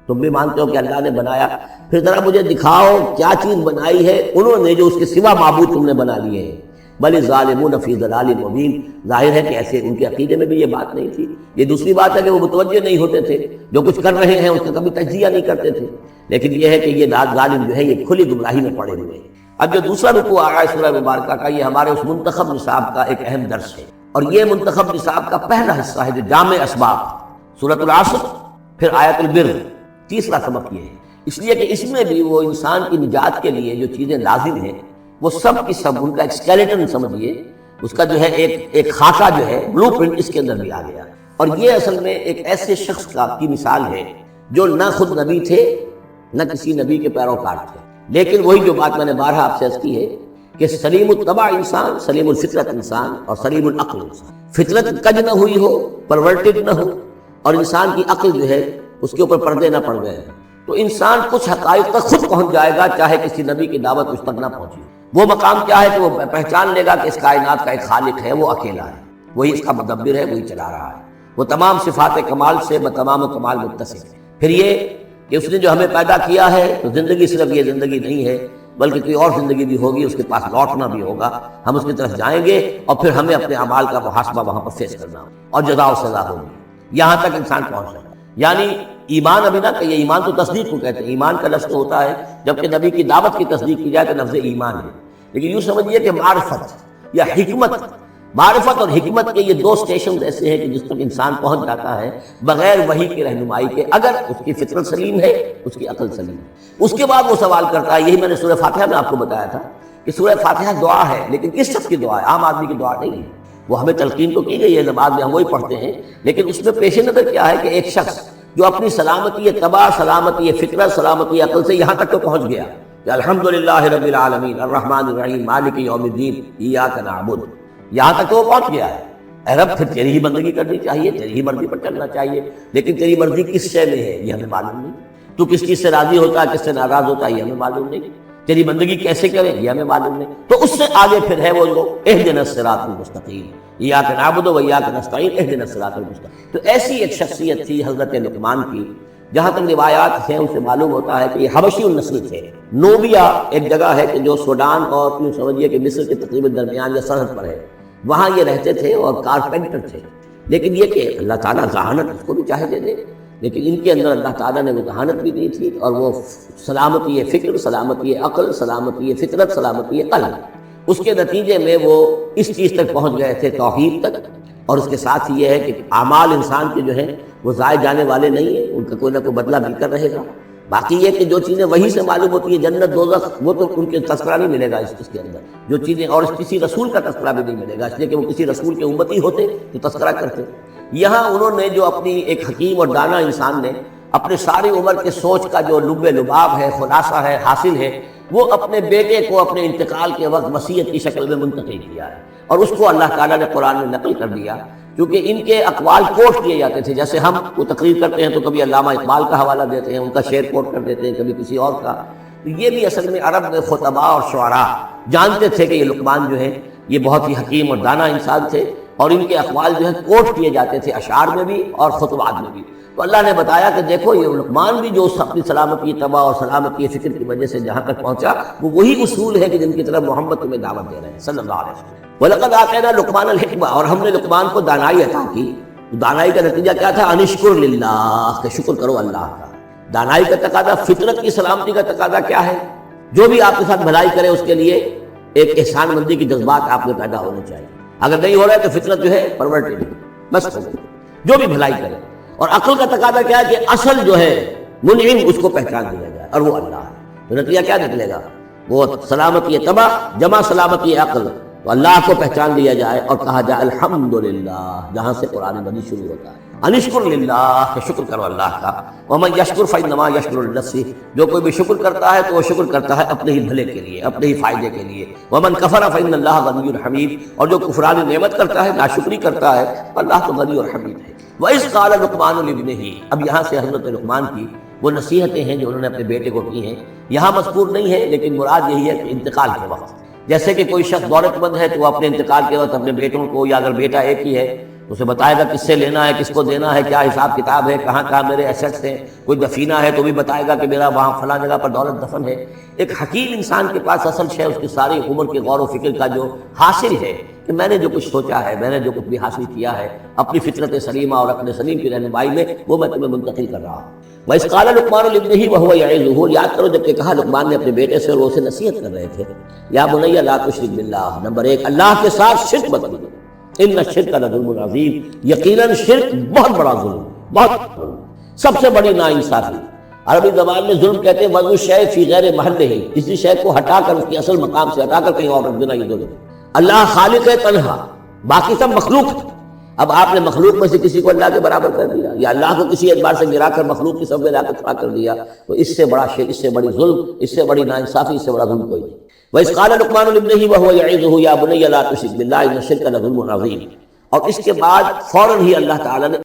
تم بھی مانتے ہو کہ اللہ نے بنایا، پھر ذرا مجھے دکھاؤ کیا چیز بنائی ہے انہوں نے جو اس کے سوا معبود تم نے بنا لیے ہیں۔ بل الظالمون فی ضلال مبین، ظاہر ہے کہ ایسے ان کے عقیدے میں بھی یہ بات نہیں تھی۔ یہ دوسری بات ہے کہ وہ متوجہ نہیں ہوتے تھے، جو کچھ کر رہے ہیں اس کا کبھی تجزیہ نہیں کرتے تھے، لیکن یہ ہے کہ یہ ظالم جو ہے یہ کھلی گمراہی میں پڑے ہوئے ہیں۔ اب جو دوسرا رکوع آ رہا ہے سورہ مبارکہ کا، یہ ہمارے اس منتخب نصاب کا ایک اہم درس ہے، اور یہ منتخب نصاب کا پہلا حصہ ہے جو جامع اسباب، سورۃ العصر پھر آیت البر، تیسرا سبق یہ ہے، اس لیے کہ اس میں بھی وہ انسان کی نجات کے لیے جو چیزیں لازم ہیں وہ سب کی سب ان کا ایک اسکیلیٹن سمجھیے، اس کا جو ہے ایک خاکہ جو ہے بلو پرنٹ اس کے اندر بھی آ گیا۔ اور یہ اصل میں ایک ایسے شخص کی مثال ہے جو نہ خود نبی تھے نہ کسی نبی کے پیروکار تھے، لیکن وہی جو بات میں نے بارہا آپ سے عرض کی ہے کہ سلیم الطبع انسان، سلیم الفطرت انسان اور سلیم العقل انسان، فطرت کج نہ ہوئی ہو، پرورٹڈ نہ ہو، اور انسان کی عقل جو ہے اس کے اوپر پردے نہ پڑ گئے، تو انسان کچھ حقائق تک خود پہنچ جائے گا چاہے کسی نبی کی دعوت اس تک نہ پہنچی۔ وہ مقام کیا ہے کہ وہ پہچان لے گا کہ اس کائنات کا ایک خالق ہے، وہ اکیلا ہے، وہی اس کا مدبر ہے، وہی چلا رہا ہے، وہ تمام صفات کمال سے بتمام و کمال متصف ہے۔ پھر یہ کہ اس نے جو ہمیں پیدا کیا ہے تو زندگی صرف یہ زندگی نہیں ہے بلکہ کوئی اور زندگی بھی ہوگی، اس کے پاس لوٹنا بھی ہوگا، ہم اس کی طرف جائیں گے اور پھر ہمیں اپنے اعمال کا محاسبہ وہاں پر فیس کرنا ہوگا اور جزا و سزا ہوگی۔ یہاں تک انسان پہنچ سکتا ہے، یعنی ایمان ابھی نہ کہ یہ ایمان تو تصدیق کو کہتے ہیں، ایمان کا لفظ ہوتا ہے جبکہ نبی کی دعوت کی تصدیق کی جائے تو لفظ ایمان ہے، لیکن یوں سمجھیے کہ معرفت یا حکمت، معرفت اور حکمت کے یہ دو سٹیشنز ایسے ہیں کہ جس تک انسان پہنچ جاتا ہے بغیر وحی کی رہنمائی کے، اگر اس کی فطرت سلیم ہے، اس کی عقل سلیم ہے۔ اس کے بعد وہ سوال کرتا ہے، یہی میں نے سورہ فاتحہ میں آپ کو بتایا تھا کہ سورہ فاتحہ دعا ہے، لیکن کس شخص کی دعا ہے؟ عام آدمی کی دعا نہیں ہے، وہ ہمیں تلقین تو کی گئی ہے، نماز میں ہم وہی پڑھتے ہیں، لیکن اس میں پیش نظر کیا ہے کہ ایک شخص جو اپنی سلامتی طبع، سلامتی فطرت، سلامتی عقل سے یہاں تک تو پہنچ گیا کہ الحمدللہ رب العالمین الرحمن الرحیم مالک یوم الدین ایاک نعبد، یہاں تک تو وہ پہنچ گیا ہے۔ اے رب پھر تیری ہی بندگی کرنی چاہیے، تیری ہی مرضی پر چلنا چاہیے، لیکن تیری مرضی کس شے میں ہے یہ ہمیں معلوم نہیں، تو کس چیز سے راضی ہوتا ہے کس سے ناراض ہوتا ہے یہ ہمیں معلوم نہیں، تیری بندگی کیسے کریں یہ ہمیں معلوم نہیں، تو اس سے آگے پھر ہے وہ جو اہدنا الصراط المستقیم ایاک نعبد و ایاک نستعین اہدنا الصراط المستقیم۔ تو ایسی ایک شخصیت تھی حضرت لقمان کی، جہاں تک روایات ہیں ان سے معلوم ہوتا ہے کہ یہ حبشی النسل تھے۔ نوبیا ایک جگہ ہے کہ جو سوڈان اور یوں سمجھیے کہ مصر کے تقریباً درمیان یا سرحد پر ہے، وہاں یہ رہتے تھے اور کارپینٹر تھے، لیکن یہ کہ اللہ تعالیٰ ذہانت اس کو بھی چاہے دے دے، لیکن ان کے اندر اللہ تعالیٰ نے وہ ذہانت بھی دی تھی، اور وہ سلامتی فکر، سلامتی عقل، سلامتی فطرت، سلامتی قلب، اس کے نتیجے میں وہ اس چیز تک پہنچ گئے تھے، توحید تک۔ اور اس کے ساتھ یہ ہے کہ اعمال انسان کے جو ہیں وہ ضائع جانے والے نہیں ہیں، ان کا کوئی نہ کوئی بدلہ مل کر رہے گا۔ باقی یہ کہ جو چیزیں وہی سے معلوم ہوتی ہے، جنت دوزخ، وہ تو ان کے تذکرہ نہیں ملے گا اس کے اندر، جو چیزیں، اور کسی رسول کا تذکرہ بھی نہیں ملے گا، اس لیے کہ وہ کسی رسول کے امتی ہوتے تو تذکرہ کرتے۔ یہاں انہوں نے جو اپنی ایک حکیم اور دانا انسان نے اپنے ساری عمر کے سوچ کا جو لب لباب ہے، خلاصہ ہے، حاصل ہے، وہ اپنے بیٹے کو اپنے انتقال کے وقت وصیت کی شکل میں منتقل کیا ہے، اور اس کو اللہ تعالیٰ نے قرآن میں نقل کر دیا، کیونکہ ان کے اقوال کوٹ کیے جاتے تھے۔ جیسے ہم کو تقریر کرتے ہیں تو کبھی علامہ اقبال کا حوالہ دیتے ہیں، ان کا شعر کوٹ کر دیتے ہیں، کبھی کسی اور کا، تو یہ بھی اصل میں عرب میں خطباء اور شعراء جانتے تھے کہ یہ لقمان جو ہے یہ بہت ہی حکیم اور دانا انسان تھے، اور ان کے اقوال جو ہے کوٹ کیے جاتے تھے اشعار میں بھی اور خطبات میں بھی۔ تو اللہ نے بتایا کہ دیکھو یہ لقمان بھی جو اپنی سلامتی طبع اور سلامتی فکر کی وجہ سے جہاں تک پہنچا، وہ وہی اصول ہے کہ جن کی طرف محمد تمہیں دعوت دے رہے ہیں صلی اللہ علیہ وسلم۔ وَلَقَدْ آتَيْنَا لُقْمَانَ الْحِكْمَةَ، اور ہم نے لقمان کو دانائی عطا کی۔ دانائی کا نتیجہ کیا تھا؟ ان اشکر للہ، کہ شکر کرو اللہ کا۔ دانائی کا تقاضا، فطرت کی سلامتی کا تقاضا کیا ہے؟ جو بھی آپ کے ساتھ بھلائی کرے اس کے لیے ایک احسان مندی کی جذبات آپ میں پیدا ہونے چاہیے، اگر نہیں ہو رہا ہے تو فطرت جو ہے پرورٹڈ بس ہو گئی، جو بھی بھلائی کرے۔ اور عقل کا تقاضا کیا ہے کہ اصل جو ہے منعم اس کو پہچان دیا جائے، اور وہ اللہ ہے۔ تو نتیجہ کیا نکلے گا؟ وہ سلامتی طبع جمع سلامتی عقل، تو اللہ کو پہچان دیا جائے اور کہا جائے الحمدللہ، جہاں سے قرآن مجید شروع ہوتا ہے، انشکر للہ، کہ شکر کرو اللہ کا۔ ومن یشکر فانما یشکر لنفسہ، جو کوئی بھی شکر کرتا ہے تو وہ شکر کرتا ہے اپنے ہی بھلے کے لیے، اپنے ہی فائدے کے لیے۔ ومن کفر فان اللہ غنی حمید، اور جو کفران نعمت کرتا ہے، ناشکری کرتا ہے، اللہ تو غنی اور حمید ہے۔ وَإِذْ قَالَ لُقْمَانُ لِابْنِهِ، اب یہاں سے حضرت لقمان کی وہ نصیحتیں ہیں جو انہوں نے اپنے بیٹے کو کی ہیں، یہاں مذکور نہیں ہے، لیکن مراد یہی ہے کہ انتقال کے وقت، جیسے کہ کوئی شخص دولت مند ہے تو وہ اپنے انتقال کے وقت اپنے بیٹوں کو، یا اگر بیٹا ایک ہی ہے تو اسے بتائے گا کس سے لینا ہے، کس کو دینا ہے، کیا حساب کتاب ہے، کہاں کہاں میرے ایسٹس ہیں، کوئی دفینہ ہے تو بھی بتائے گا کہ میرا وہاں فلاں جگہ پر دولت دفن ہے۔ ایک حکیم انسان کے پاس اصل شے اس کی ساری عمر کے غور و فکر کا جو حاصل ہے کہ میں نے جو کچھ سوچا ہے، میں نے جو کچھ بھی حاصل کیا ہے اپنی فطرت سلیمہ اور اپنے سلیم کی رہنمائی میں، وہ میں تمہیں منتقل کر رہا ہوں۔ وَإِذْ قَالَ لُقْمَانُ لِابْنِهِ وَهُوَ يَعِظُهُ، یاد کرو جب کہ کہا لقمان نے اپنے بیٹے سے اور وہ اسے نصیحت کر رہے تھے، یا بنی لا تشرک باللہ، نمبر 1 اللہ کے ساتھ شرک مت کرو، ان الشرک لظلم عظیم، یقیناً شرک بہت بڑا ظلم، بہت سب سے بڑی ناانصافی۔ عربی زبان میں ظلم کہتے ہیں وضع الشیء فی غیر محلہ، کسی شے کو ہٹا کر اس کے اصل مقام سے ہٹا کر کہیں اور رکھ دینا، یہ ظلم۔ اللہ خالق ہے تنہا، باقی سب مخلوق ہے، اب آپ نے مخلوق میں سے کسی کو اللہ کے برابر کر دیا یا اللہ کو کسی اعتبار سے گرا کر مخلوق کی سب میں لا کر کھڑا کر دیا، تو اس سے بڑا شرک، اس سے بڑی ظلم، اس سے بڑی ناانصافی، اس سے بڑا ظلم کوئی نہیں۔ وَإِذْ قَالَ لُقْمَانُ لِابْنِهِ وَهُوَ يَعِظُهُ يَا بُنَيَّ لَا تُشْرِكْ بِاللَّهِ إِنَّ الشِّرْكَ لَظُلْمٌ عَظِيمٌ، اور اس کے بعد فوراً ہی اللہ تعالیٰ نے